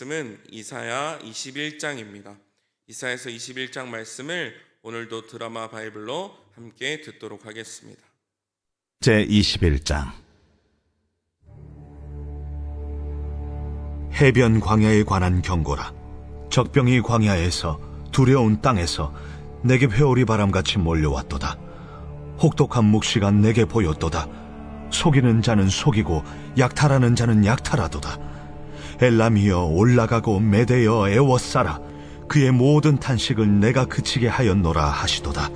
말씀은 이사야 21장입니다. 이사야서 21장 말씀을 오늘도 드라마 바이블로 함께 듣도록 하겠습니다. 제21장. 해변 광야에 관한 경고라. 적병이 광야에서 두려운 땅에서 내게 회오리 바람같이 몰려왔도다. 혹독한 묵시가 내게 보였도다. 속이는 자는 속이고 약탈하는 자는 약탈하도다. 엘람이여 올라가고 메대여 애워싸라. 그의 모든 탄식을 내가 그치게 하였노라 하시도다.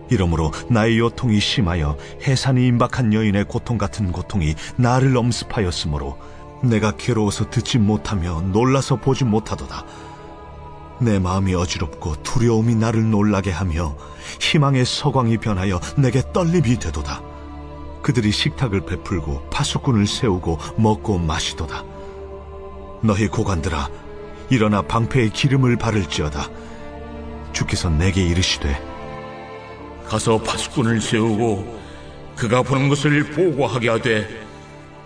이러므로 나의 요통이 심하여 해산이 임박한 여인의 고통 같은 고통이 나를 엄습하였으므로 내가 괴로워서 듣지 못하며 놀라서 보지 못하도다. 내 마음이 어지럽고 두려움이 나를 놀라게 하며 희망의 서광이 변하여 내게 떨림이 되도다. 그들이 식탁을 베풀고 파수꾼을 세우고 먹고 마시도다. 너희 고관들아, 일어나 방패에 기름을 바를지어다. 주께서 내게 이르시되, 가서 파수꾼을 세우고 그가 보는 것을 보고하게 하되,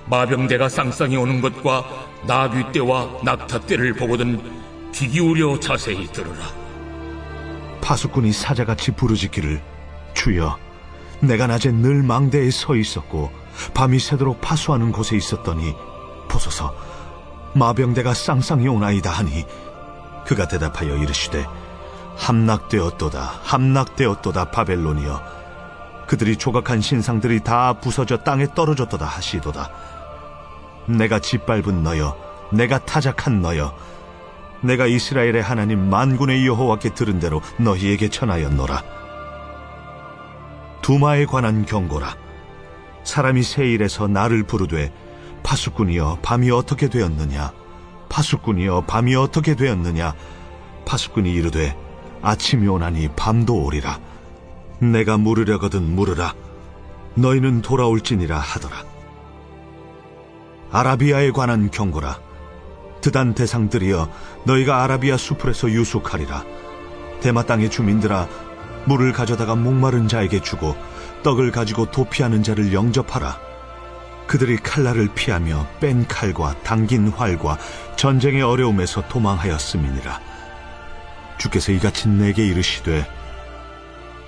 마병대가 쌍쌍이 오는 것과 나귀떼와 낙타떼를 보거든 귀 기울여 자세히 들으라. 파수꾼이 사자같이 부르짖기를, 주여, 내가 낮에 늘 망대에 서 있었고 밤이 새도록 파수하는 곳에 있었더니 보소서, 마병대가 쌍쌍이 오나이다 하니, 그가 대답하여 이르시되, 함락되었도다, 함락되었도다 바벨론이여. 그들이 조각한 신상들이 다 부서져 땅에 떨어졌도다 하시도다. 내가 짓밟은 너여, 내가 타작한 너여, 내가 이스라엘의 하나님 만군의 여호와께 들은 대로 너희에게 전하였노라. 두마에 관한 경고라. 사람이 세일에서 나를 부르되, 파수꾼이여 밤이 어떻게 되었느냐, 파수꾼이여 밤이 어떻게 되었느냐. 파수꾼이 이르되, 아침이 오나니 밤도 오리라. 내가 물으려거든 물으라. 너희는 돌아올지니라 하더라. 아라비아에 관한 경고라. 드단 대상들이여, 너희가 아라비아 수풀에서 유숙하리라. 대마 땅의 주민들아, 물을 가져다가 목마른 자에게 주고 떡을 가지고 도피하는 자를 영접하라. 그들이 칼날을 피하며 뺀 칼과 당긴 활과 전쟁의 어려움에서 도망하였음이니라. 주께서 이같이 내게 이르시되,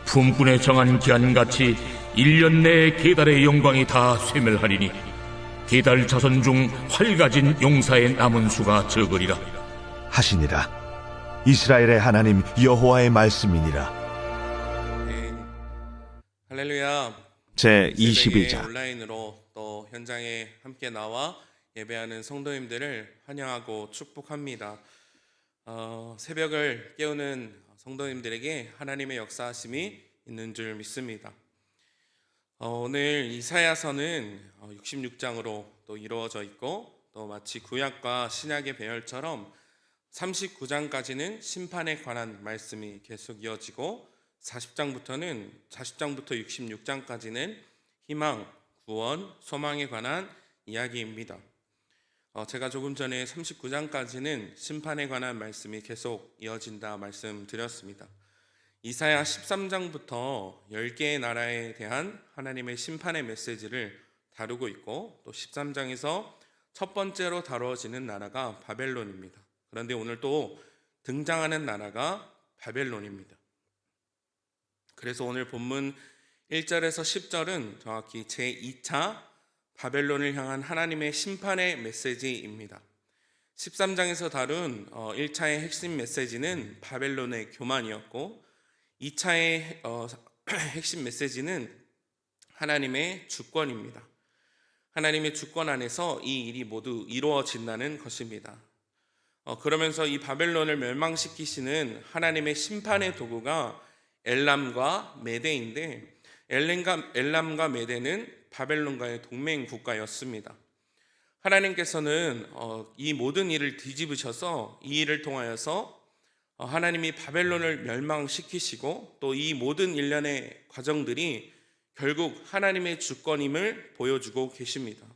품꾼에 정한 기한같이 1년 내에 게달의 영광이 다 쇠멸하리니 게달 자손 중 활 가진 용사의 남은 수가 적으리라 하시니라. 이스라엘의 하나님 여호와의 말씀이니라. 할렐루야. 제21장. 온라인으로 또 현장에 함께 나와 예배하는 성도님들을 환영하고 축복합니다. 새벽을 깨우는 성도님들에게 하나님의 역사하심이 있는 줄 믿습니다. 오늘 이사야서는 66장으로 또 이루어져 있고, 또 마치 구약과 신약의 배열처럼 39장까지는 심판에 관한 말씀이 계속 이어지고, 40장부터 66장까지는 희망, 구원, 소망에 관한 이야기입니다. 제가 조금 전에 39장까지는 심판에 관한 말씀이 계속 이어진다 말씀드렸습니다. 이사야 13장부터 10개의 나라에 대한 하나님의 심판의 메시지를 다루고 있고, 또 13장에서 첫 번째로 다루어지는 나라가 바벨론입니다. 그런데 오늘 또 등장하는 나라가 바벨론입니다. 그래서 오늘 본문 1절에서 10절은 정확히 제2차 바벨론을 향한 하나님의 심판의 메시지입니다. 13장에서 다룬 1차의 핵심 메시지는 바벨론의 교만이었고, 2차의 핵심 메시지는 하나님의 주권입니다. 하나님의 주권 안에서 이 일이 모두 이루어진다는 것입니다. 그러면서 이 바벨론을 멸망시키시는 하나님의 심판의 도구가 엘람과 메대인데, 엘람과 메대는 바벨론과의 동맹 국가였습니다. 하나님께서는 이 모든 일을 뒤집으셔서 이 일을 통하여서 하나님이 바벨론을 멸망시키시고, 또 이 모든 일련의 과정들이 결국 하나님의 주권임을 보여주고 계십니다.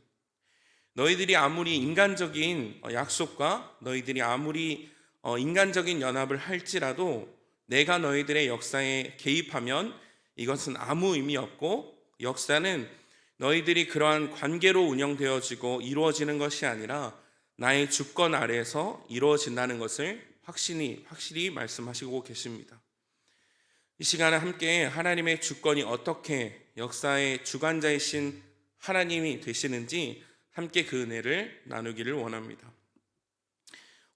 너희들이 아무리 인간적인 약속과 너희들이 아무리 인간적인 연합을 할지라도 내가 너희들의 역사에 개입하면 이것은 아무 의미 없고, 역사는 너희들이 그러한 관계로 운영되어지고 이루어지는 것이 아니라 나의 주권 아래에서 이루어진다는 것을 확실히 말씀하시고 계십니다. 이 시간에 함께 하나님의 주권이 어떻게 역사의 주관자이신 하나님이 되시는지 함께 그 은혜를 나누기를 원합니다.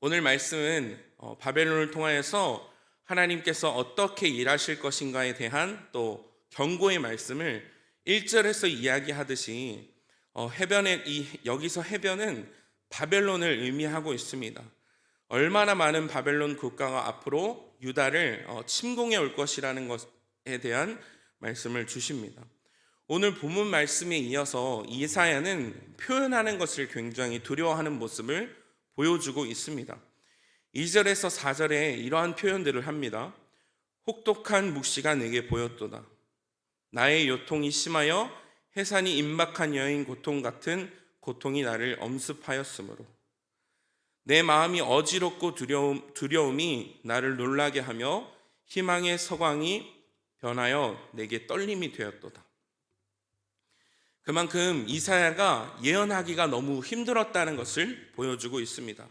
오늘 말씀은 바벨론을 통하여서 하나님께서 어떻게 일하실 것인가에 대한 또 경고의 말씀을 1절에서 이야기하듯이 여기서 해변은 바벨론을 의미하고 있습니다. 얼마나 많은 바벨론 국가가 앞으로 유다를 침공해 올 것이라는 것에 대한 말씀을 주십니다. 오늘 본문 말씀에 이어서 이사야는 표현하는 것을 굉장히 두려워하는 모습을 보여주고 있습니다. 2절에서 4절에 이러한 표현들을 합니다. 혹독한 묵시가 내게 보였도다. 나의 요통이 심하여 해산이 임박한 여인 고통 같은 고통이 나를 엄습하였으므로 내 마음이 어지럽고 두려움이 나를 놀라게 하며 희망의 서광이 변하여 내게 떨림이 되었도다. 그만큼 이사야가 예언하기가 너무 힘들었다는 것을 보여주고 있습니다.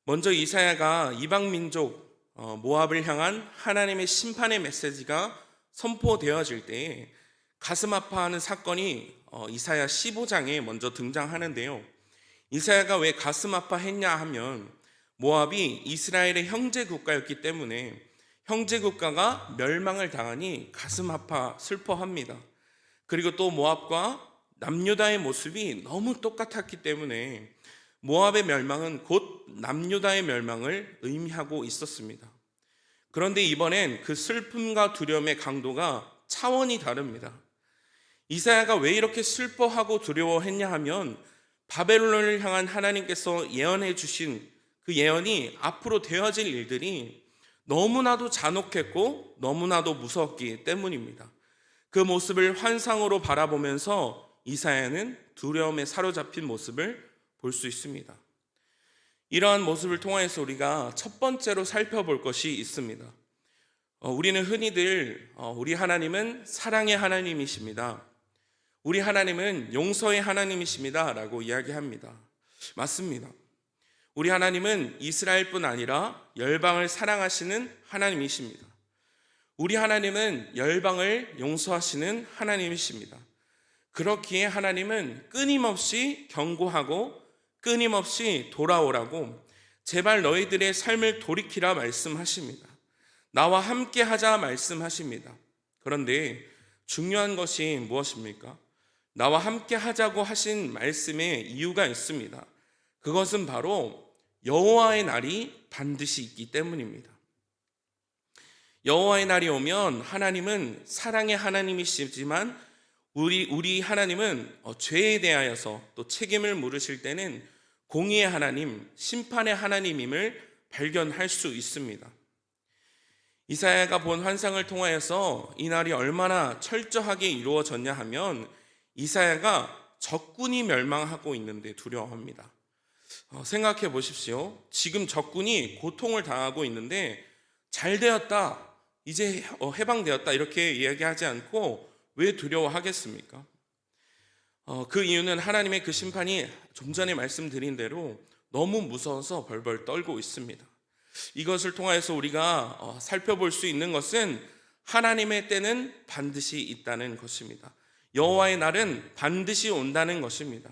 먼저 이사야가 이방 민족 모압을 향한 하나님의 심판의 메시지가 선포되어질 때 가슴 아파하는 사건이 이사야 15장에 먼저 등장하는데요. 이사야가 왜 가슴 아파했냐 하면 모압이 이스라엘의 형제 국가였기 때문에 형제 국가가 멸망을 당하니 가슴 아파 슬퍼합니다. 그리고 또 모압과 남유다의 모습이 너무 똑같았기 때문에 모압의 멸망은 곧 남유다의 멸망을 의미하고 있었습니다. 그런데 이번엔 그 슬픔과 두려움의 강도가 차원이 다릅니다. 이사야가 왜 이렇게 슬퍼하고 두려워했냐 하면 바벨론을 향한 하나님께서 예언해 주신 그 예언이 앞으로 되어질 일들이 너무나도 잔혹했고 너무나도 무서웠기 때문입니다. 그 모습을 환상으로 바라보면서 이사야는 두려움에 사로잡힌 모습을 볼 수 있습니다. 이러한 모습을 통해서 우리가 첫 번째로 살펴볼 것이 있습니다. 우리는 흔히들 우리 하나님은 사랑의 하나님이십니다. 우리 하나님은 용서의 하나님이십니다 라고 이야기합니다. 맞습니다. 우리 하나님은 이스라엘뿐 아니라 열방을 사랑하시는 하나님이십니다. 우리 하나님은 열방을 용서하시는 하나님이십니다. 그렇기에 하나님은 끊임없이 경고하고 끊임없이 돌아오라고 제발 너희들의 삶을 돌이키라 말씀하십니다. 나와 함께 하자 말씀하십니다. 그런데 중요한 것이 무엇입니까? 나와 함께 하자고 하신 말씀에 이유가 있습니다. 그것은 바로 여호와의 날이 반드시 있기 때문입니다. 여호와의 날이 오면 하나님은 사랑의 하나님이시지만 우리 하나님은 죄에 대하여서 또 책임을 물으실 때는 공의의 하나님, 심판의 하나님임을 발견할 수 있습니다. 이사야가 본 환상을 통하여서 이 날이 얼마나 철저하게 이루어졌냐 하면 이사야가 적군이 멸망하고 있는데 두려워합니다. 생각해 보십시오. 지금 적군이 고통을 당하고 있는데 잘 되었다, 이제 해방되었다 이렇게 이야기하지 않고 왜 두려워하겠습니까? 그 이유는 하나님의 그 심판이 좀 전에 말씀드린 대로 너무 무서워서 벌벌 떨고 있습니다. 이것을 통해서 우리가 살펴볼 수 있는 것은 하나님의 때는 반드시 있다는 것입니다. 여호와의 날은 반드시 온다는 것입니다.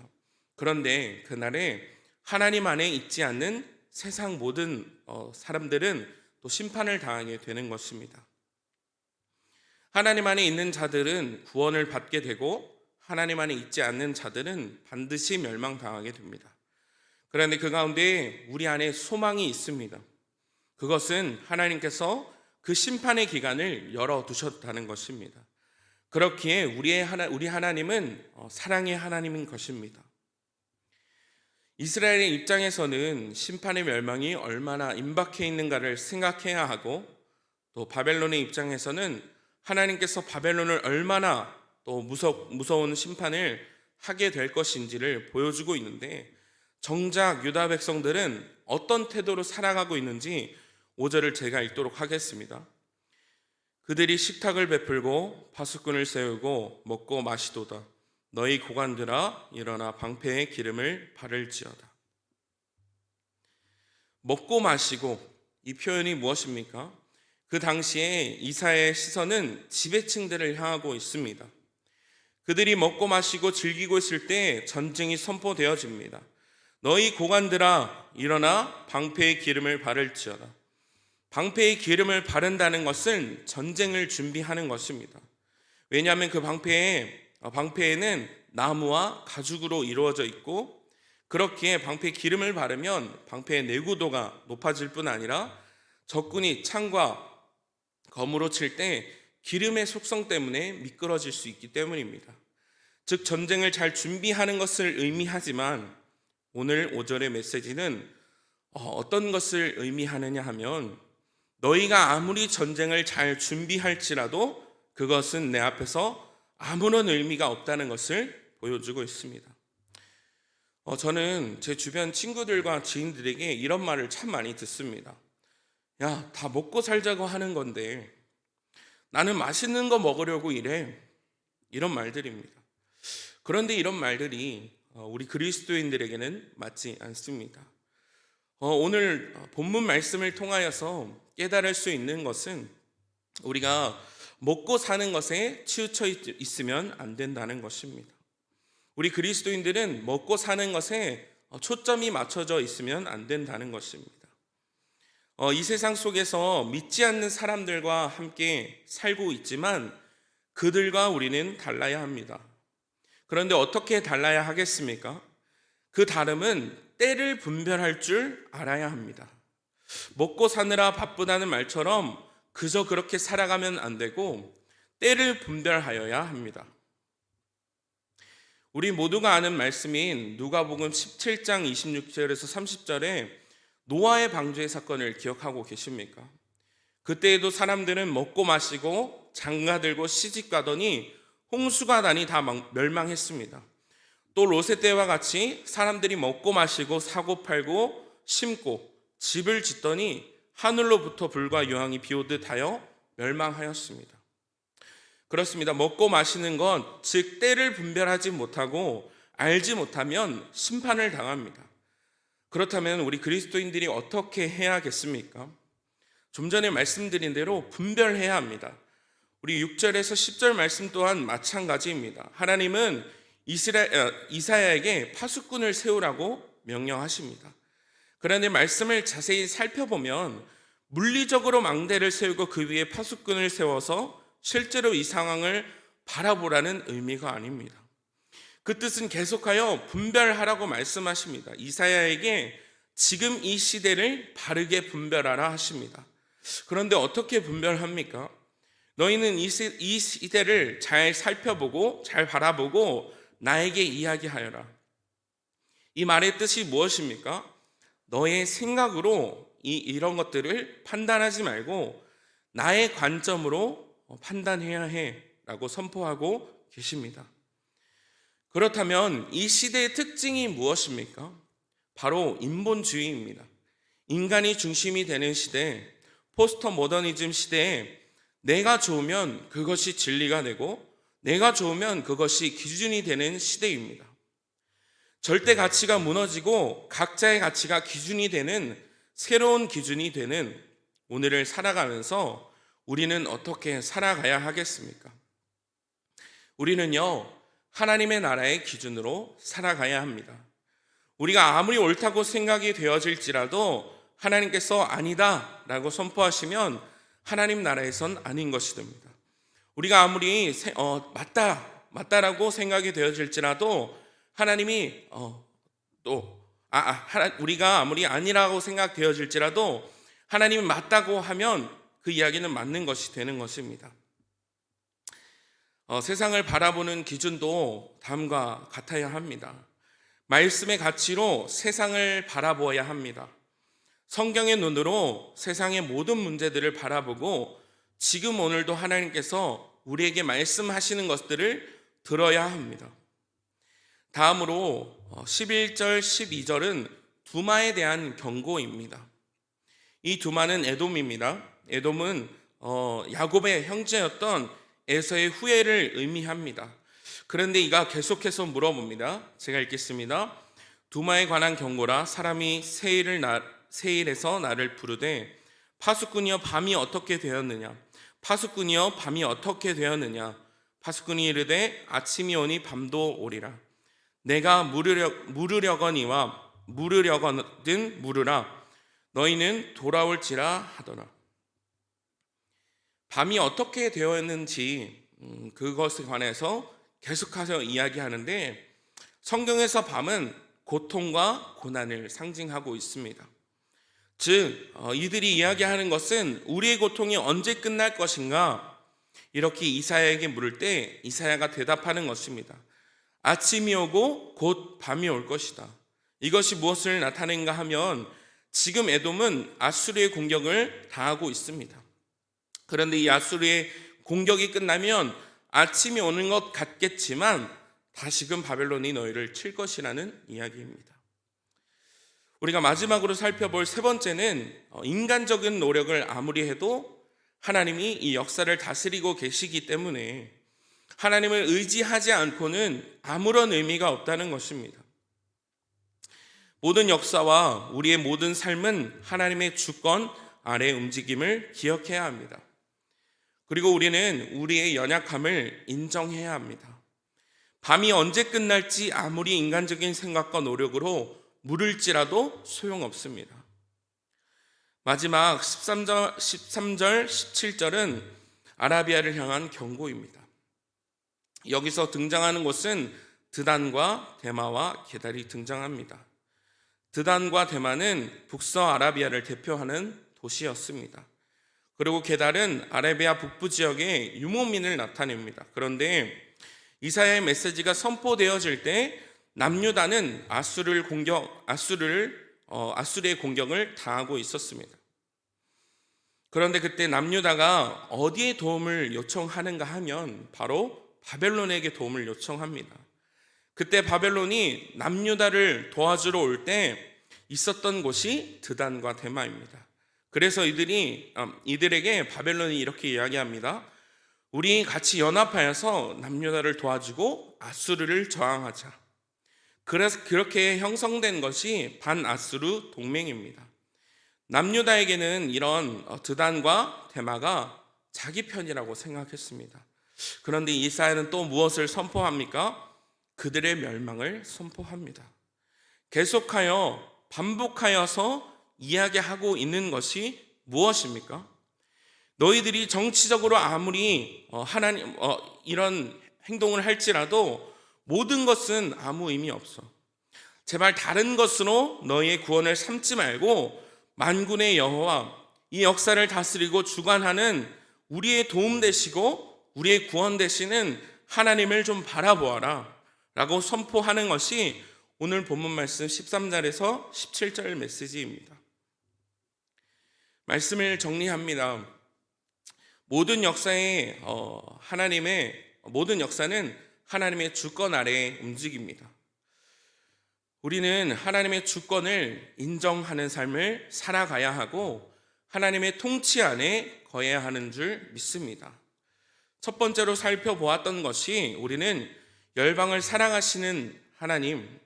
그런데 그날에 하나님 안에 있지 않는 세상 모든 사람들은 또 심판을 당하게 되는 것입니다. 하나님 안에 있는 자들은 구원을 받게 되고 하나님 안에 있지 않는 자들은 반드시 멸망당하게 됩니다. 그런데 그 가운데 우리 안에 소망이 있습니다. 그것은 하나님께서 그 심판의 기간을 열어두셨다는 것입니다. 그렇기에 우리 하나님은 사랑의 하나님인 것입니다. 이스라엘의 입장에서는 심판의 멸망이 얼마나 임박해 있는가를 생각해야 하고 또 바벨론의 입장에서는 하나님께서 바벨론을 얼마나 또 무서운 심판을 하게 될 것인지를 보여주고 있는데 정작 유다 백성들은 어떤 태도로 살아가고 있는지 5절을 제가 읽도록 하겠습니다. 그들이 식탁을 베풀고 파수꾼을 세우고 먹고 마시도다. 너희 고관들아 일어나 방패의 기름을 바를지어다. 먹고 마시고, 이 표현이 무엇입니까? 그 당시에 이사야의 시선은 지배층들을 향하고 있습니다. 그들이 먹고 마시고 즐기고 있을 때 전쟁이 선포되어집니다. 너희 고관들아 일어나 방패의 기름을 바를지어다. 방패의 기름을 바른다는 것은 전쟁을 준비하는 것입니다. 왜냐하면 그 방패에는 나무와 가죽으로 이루어져 있고, 그렇기에 방패 기름을 바르면 방패의 내구도가 높아질 뿐 아니라 적군이 창과 검으로 칠 때 기름의 속성 때문에 미끄러질 수 있기 때문입니다. 즉 전쟁을 잘 준비하는 것을 의미하지만 오늘 5절의 메시지는 어떤 것을 의미하느냐 하면, 너희가 아무리 전쟁을 잘 준비할지라도 그것은 내 앞에서 아무런 의미가 없다는 것을 보여주고 있습니다. 저는 제 주변 친구들과 지인들에게 이런 말을 참 많이 듣습니다. 야, 다 먹고 살자고 하는 건데 나는 맛있는 거 먹으려고 이래. 이런 말들입니다. 그런데 이런 말들이 우리 그리스도인들에게는 맞지 않습니다. 오늘 본문 말씀을 통하여서 깨달을 수 있는 것은 우리가 먹고 사는 것에 치우쳐 있으면 안 된다는 것입니다. 우리 그리스도인들은 먹고 사는 것에 초점이 맞춰져 있으면 안 된다는 것입니다. 이 세상 속에서 믿지 않는 사람들과 함께 살고 있지만 그들과 우리는 달라야 합니다. 그런데 어떻게 달라야 하겠습니까? 그 다름은 때를 분별할 줄 알아야 합니다. 먹고 사느라 바쁘다는 말처럼 그저 그렇게 살아가면 안 되고 때를 분별하여야 합니다. 우리 모두가 아는 말씀인 누가복음 17장 26절에서 30절에 노아의 방주의 사건을 기억하고 계십니까? 그때에도 사람들은 먹고 마시고 장가들고 시집가더니 홍수가 나니 다 멸망했습니다. 또 롯의 때와 같이 사람들이 먹고 마시고 사고 팔고 심고 집을 짓더니 하늘로부터 불과 유황이 비오듯 하여 멸망하였습니다. 그렇습니다. 먹고 마시는 것, 즉 때를 분별하지 못하고 알지 못하면 심판을 당합니다. 그렇다면 우리 그리스도인들이 어떻게 해야겠습니까? 좀 전에 말씀드린 대로 분별해야 합니다. 우리 6절에서 10절 말씀 또한 마찬가지입니다. 하나님은 이사야에게 파수꾼을 세우라고 명령하십니다. 그런데 말씀을 자세히 살펴보면 물리적으로 망대를 세우고 그 위에 파수꾼을 세워서 실제로 이 상황을 바라보라는 의미가 아닙니다. 그 뜻은 계속하여 분별하라고 말씀하십니다. 이사야에게 지금 이 시대를 바르게 분별하라 하십니다. 그런데 어떻게 분별합니까? 너희는 이 시대를 잘 살펴보고 잘 바라보고 나에게 이야기하여라. 이 말의 뜻이 무엇입니까? 너의 생각으로 이런 것들을 판단하지 말고 나의 관점으로 판단해야 해 라고 선포하고 계십니다. 그렇다면 이 시대의 특징이 무엇입니까? 바로 인본주의입니다. 인간이 중심이 되는 시대, 포스트 모더니즘 시대에 내가 좋으면 그것이 진리가 되고 내가 좋으면 그것이 기준이 되는 시대입니다. 절대 가치가 무너지고 각자의 가치가 기준이 되는 새로운 기준이 되는 오늘을 살아가면서 우리는 어떻게 살아가야 하겠습니까? 우리는요, 하나님의 나라의 기준으로 살아가야 합니다. 우리가 아무리 옳다고 생각이 되어질지라도 하나님께서 아니다 라고 선포하시면 하나님 나라에선 아닌 것이 됩니다. 우리가 아무리 맞다라고 생각이 되어질지라도 하나님이 우리가 아무리 아니라고 생각되어질지라도 하나님이 맞다고 하면 그 이야기는 맞는 것이 되는 것입니다. 세상을 바라보는 기준도 다음과 같아야 합니다. 말씀의 가치로 세상을 바라보아야 합니다. 성경의 눈으로 세상의 모든 문제들을 바라보고 지금 오늘도 하나님께서 우리에게 말씀하시는 것들을 들어야 합니다. 다음으로 11절, 12절은 두마에 대한 경고입니다. 이 두마는 에돔입니다. 에돔은 야곱의 형제였던 에서의 후예를 의미합니다. 그런데 이가 계속해서 물어봅니다. 제가 읽겠습니다. 두마에 관한 경고라. 사람이 새 일을 세일에서 나를 부르되 파수꾼이여 밤이 어떻게 되었느냐 파수꾼이여 밤이 어떻게 되었느냐 파수꾼이 이르되 아침이 오니 밤도 오리라 내가 물으려거니와 물으려거든 물으라 너희는 돌아올지라 하더라. 밤이 어떻게 되었는지 그것에 관해서 계속해서 이야기하는데 성경에서 밤은 고통과 고난을 상징하고 있습니다. 즉 이들이 이야기하는 것은 우리의 고통이 언제 끝날 것인가 이렇게 이사야에게 물을 때 이사야가 대답하는 것입니다. 아침이 오고 곧 밤이 올 것이다. 이것이 무엇을 나타내는가 하면 지금 에돔은 아수르의 공격을 당하고 있습니다. 그런데 이 아수르의 공격이 끝나면 아침이 오는 것 같겠지만 다시금 바벨론이 너희를 칠 것이라는 이야기입니다. 우리가 마지막으로 살펴볼 세 번째는 인간적인 노력을 아무리 해도 하나님이 이 역사를 다스리고 계시기 때문에 하나님을 의지하지 않고는 아무런 의미가 없다는 것입니다. 모든 역사와 우리의 모든 삶은 하나님의 주권 아래 움직임을 기억해야 합니다. 그리고 우리는 우리의 연약함을 인정해야 합니다. 밤이 언제 끝날지 아무리 인간적인 생각과 노력으로 물을지라도 소용없습니다. 마지막 13절, 17절은 아라비아를 향한 경고입니다. 여기서 등장하는 곳은 드단과 데마와 게달이 등장합니다. 드단과 데마는 북서 아라비아를 대표하는 도시였습니다. 그리고 게달은 아라비아 북부 지역의 유목민을 나타냅니다. 그런데 이사야의 메시지가 선포되어질 때 남유다는 아수르의 공격을 당하고 있었습니다. 그런데 그때 남유다가 어디에 도움을 요청하는가 하면 바로 바벨론에게 도움을 요청합니다. 그때 바벨론이 남유다를 도와주러 올 때 있었던 곳이 드단과 데마입니다. 그래서 이들에게 바벨론이 이렇게 이야기합니다. 우리 같이 연합하여서 남유다를 도와주고 아수르를 저항하자. 그래서 그렇게 형성된 것이 반아수르 동맹입니다. 남유다에게는 이런 드단과 데마가 자기 편이라고 생각했습니다. 그런데 이사야는 또 무엇을 선포합니까? 그들의 멸망을 선포합니다. 계속하여 반복하여서 이야기하고 있는 것이 무엇입니까? 너희들이 정치적으로 아무리 이런 행동을 할지라도 모든 것은 아무 의미 없어. 제발 다른 것으로 너희의 구원을 삼지 말고 만군의 여호와 이 역사를 다스리고 주관하는 우리의 도움 되시고 우리의 구원 되시는 하나님을 좀 바라보아라 라고 선포하는 것이 오늘 본문 말씀 13절에서 17절 메시지입니다. 말씀을 정리합니다. 모든 역사는 하나님의 주권 아래에 움직입니다. 우리는 하나님의 주권을 인정하는 삶을 살아가야 하고 하나님의 통치 안에 거해야 하는 줄 믿습니다. 첫 번째로 살펴보았던 것이 우리는 열방을 사랑하시는 하나님,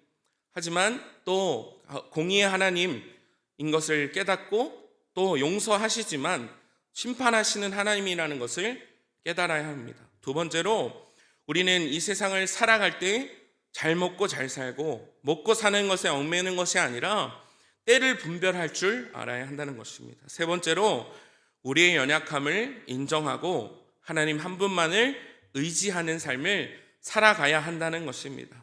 하지만 또 공의의 하나님인 것을 깨닫고 또 용서하시지만 심판하시는 하나님이라는 것을 깨달아야 합니다. 두 번째로 우리는 이 세상을 살아갈 때 잘 먹고 잘 살고 먹고 사는 것에 얽매이는 것이 아니라 때를 분별할 줄 알아야 한다는 것입니다. 세 번째로 우리의 연약함을 인정하고 하나님 한 분만을 의지하는 삶을 살아가야 한다는 것입니다.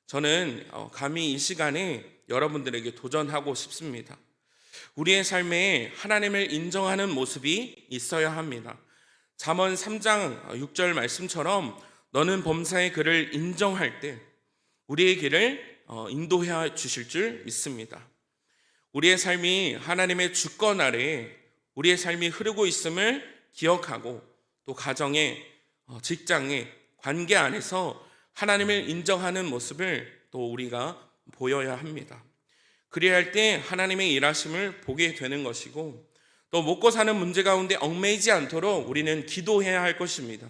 저는 감히 이 시간에 여러분들에게 도전하고 싶습니다. 우리의 삶에 하나님을 인정하는 모습이 있어야 합니다. 잠언 3장 6절 말씀처럼 너는 범사의 그를 인정할 때 우리의 길을 인도해 주실 줄 믿습니다. 우리의 삶이 하나님의 주권 아래에 우리의 삶이 흐르고 있음을 기억하고 또 가정에 직장에 관계 안에서 하나님을 인정하는 모습을 또 우리가 보여야 합니다. 그래야 할 때 하나님의 일하심을 보게 되는 것이고 또 먹고 사는 문제 가운데 얽매이지 않도록 우리는 기도해야 할 것입니다.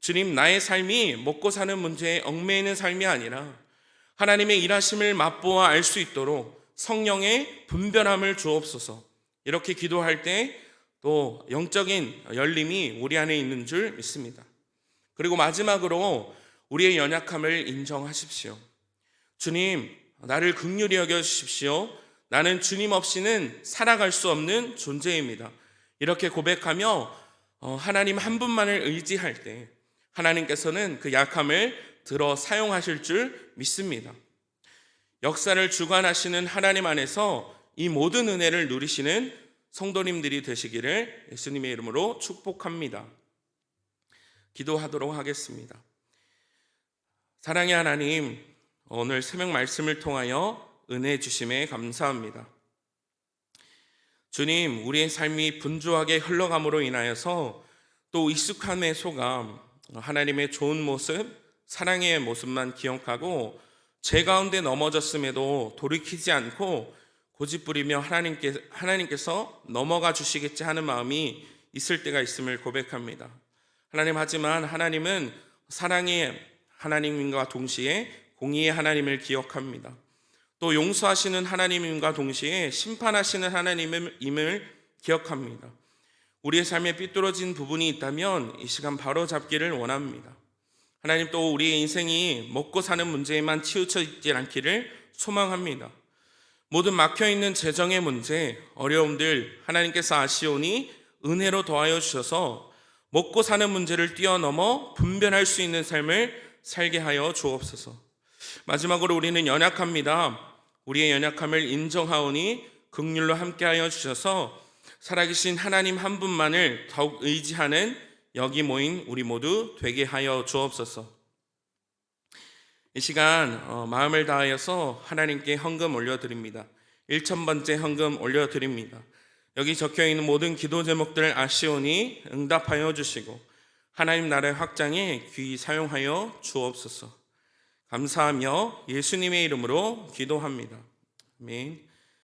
주님, 나의 삶이 먹고 사는 문제에 얽매이는 삶이 아니라 하나님의 일하심을 맛보아 알 수 있도록 성령의 분별함을 주옵소서. 이렇게 기도할 때 또 영적인 열림이 우리 안에 있는 줄 믿습니다. 그리고 마지막으로 우리의 연약함을 인정하십시오. 주님, 나를 긍휼히 여겨주십시오. 나는 주님 없이는 살아갈 수 없는 존재입니다. 이렇게 고백하며 하나님 한 분만을 의지할 때 하나님께서는 그 약함을 들어 사용하실 줄 믿습니다. 역사를 주관하시는 하나님 안에서 이 모든 은혜를 누리시는 성도님들이 되시기를 예수님의 이름으로 축복합니다. 기도하도록 하겠습니다. 사랑의 하나님, 오늘 새벽 말씀을 통하여 은혜 주심에 감사합니다. 주님, 우리의 삶이 분주하게 흘러감으로 인하여서 또 익숙함에 속아 하나님의 좋은 모습, 사랑의 모습만 기억하고 죄 가운데 넘어졌음에도 돌이키지 않고 고집부리며 하나님께서 넘어가 주시겠지 하는 마음이 있을 때가 있음을 고백합니다. 하나님, 하지만 하나님은 사랑의 하나님과 동시에 공의의 하나님을 기억합니다. 또 용서하시는 하나님임과 동시에 심판하시는 하나님임을 기억합니다. 우리의 삶에 삐뚤어진 부분이 있다면 이 시간 바로 잡기를 원합니다. 하나님, 또 우리의 인생이 먹고 사는 문제에만 치우쳐 있지 않기를 소망합니다. 모든 막혀있는 재정의 문제, 어려움들 하나님께서 아시오니 은혜로 더하여 주셔서 먹고 사는 문제를 뛰어넘어 분별할 수 있는 삶을 살게 하여 주옵소서. 마지막으로 우리는 연약합니다. 우리의 연약함을 인정하오니 긍휼로 함께하여 주셔서 살아계신 하나님 한 분만을 더욱 의지하는 여기 모인 우리 모두 되게 하여 주옵소서. 이 시간 마음을 다하여서 하나님께 헌금 올려드립니다. 1000번째 헌금 올려드립니다. 여기 적혀있는 모든 기도 제목들을 아시오니 응답하여 주시고 하나님 나라의 확장에 귀히 사용하여 주옵소서. 감사하며 예수님의 이름으로 기도합니다. 아멘.